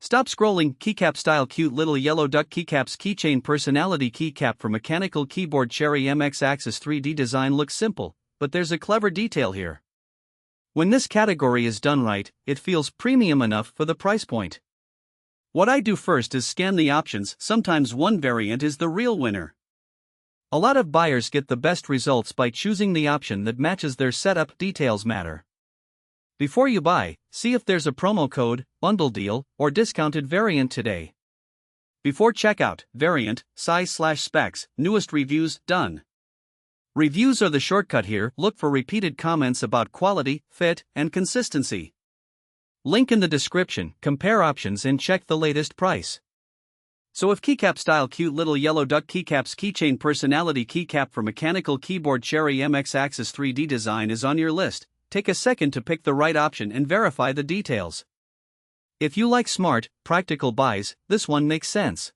Stop scrolling. Keycap style cute little yellow duck keycaps keychain personality keycap for mechanical keyboard cherry MX axis 3D design looks simple, but there's a clever detail here. When this category is done right, it feels premium enough for the price point. What I do first is scan the options. Sometimes one variant is the real winner. A lot of buyers get the best results by choosing the option that matches their setup. Details matter. Before you buy, see if there's a promo code, bundle deal, or discounted variant today. Before checkout, variant, size/specs, newest reviews, done. Reviews are the shortcut here. Look for repeated comments about quality, fit, and consistency. Link in the description. Compare options and check the latest price. So if keycap style cute little yellow duck keycaps keychain personality keycap for mechanical keyboard cherry MX axis 3D design is on your list, take a second to pick the right option and verify the details. If you like smart, practical buys, this one makes sense.